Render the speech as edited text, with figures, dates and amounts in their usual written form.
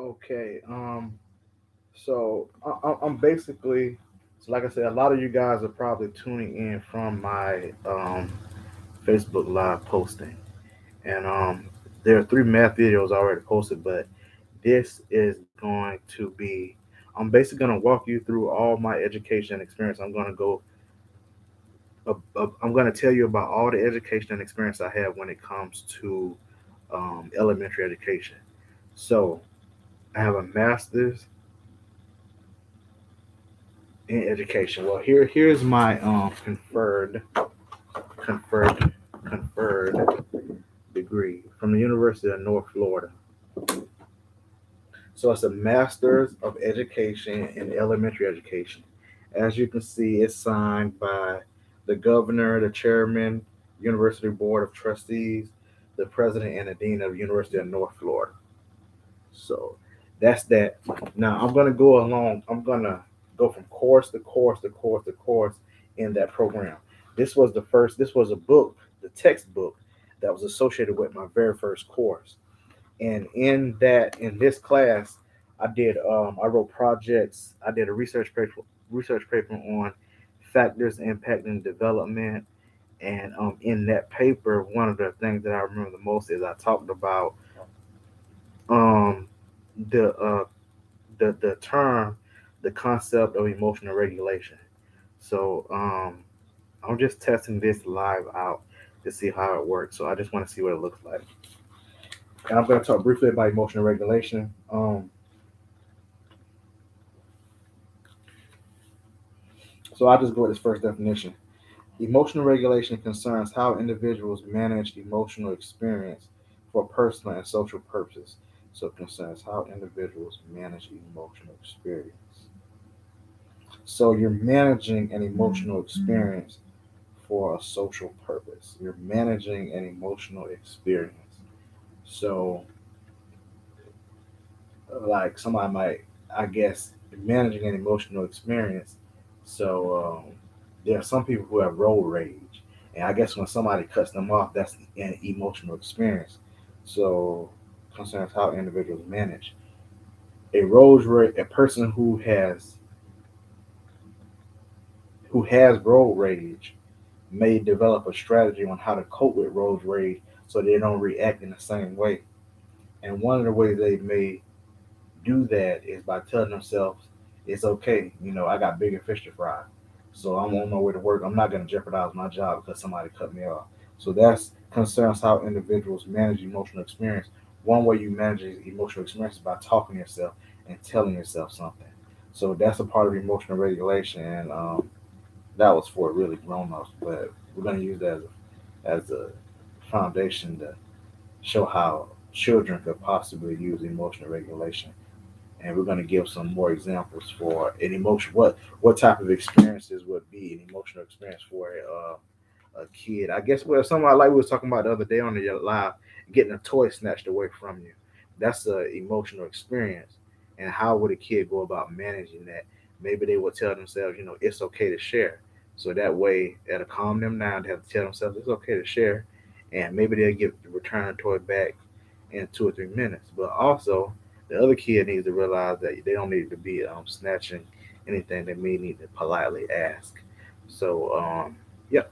Okay. I'm basically, so like I said, a lot of you guys are probably tuning in from my Facebook Live posting, and there are three math videos already posted, but this is going to be. I'm basically going to walk you through all my education experience. I'm going to I'm going to tell you about all the education and experience I have when it comes to elementary education. So I have a master's in education. Well, here's my conferred conferred degree from the University of North Florida. So it's a master's of education in elementary education. As you can see, it's signed by the governor, the chairman, University Board of Trustees, the president, and the dean of University of North Florida. So that's that. Now I'm gonna go along. I'm gonna go from course to course to course to course in that program. This was the first. This was a book, the textbook that was associated with my very first course. And in this class, I wrote projects. I did a research paper on factors impacting development. And in that paper, one of the things that I remember the most is I talked about um, the the term, the concept of emotional regulation. So I'm just testing this live out to see how it works. So I just want to see what it looks like. And I'm going to talk briefly about emotional regulation. So I'll just go with this first definition. Emotional regulation concerns how individuals manage emotional experience for personal and social purposes. So it concerns how individuals manage emotional experience. So you're managing an emotional experience for a social purpose. You're managing an emotional experience. So, like somebody might, I guess, managing an emotional experience. So, there are some people who have road rage, and I guess when somebody cuts them off, that's an emotional experience. So, concerns how individuals manage a person who has road rage may develop a strategy on how to cope with road rage so they don't react in the same way. And one of the ways they may do that is by telling themselves, it's okay, I got bigger fish to fry. So I'm on my way to work. I'm not going to jeopardize my job because somebody cut me off. So that's concerns how individuals manage emotional experience. One way you manage emotional experience is by talking to yourself and telling yourself something. So that's a part of emotional regulation. And that was for really grown ups, but we're going to use that as a foundation to show how children could possibly use emotional regulation. And we're going to give some more examples for an emotion. What type of experiences would be an emotional experience for a kid? I guess well, somebody like we was talking about the other day on the live, getting a toy snatched away from you. That's an emotional experience. And how would a kid go about managing that? Maybe they would tell themselves, it's okay to share. So that way, that'll calm them down. They have to tell themselves it's okay to share, and maybe they'll get return the toy back in 2 or 3 minutes. But also, the other kid needs to realize that they don't need to be snatching anything. They may need to politely ask. So, yeah.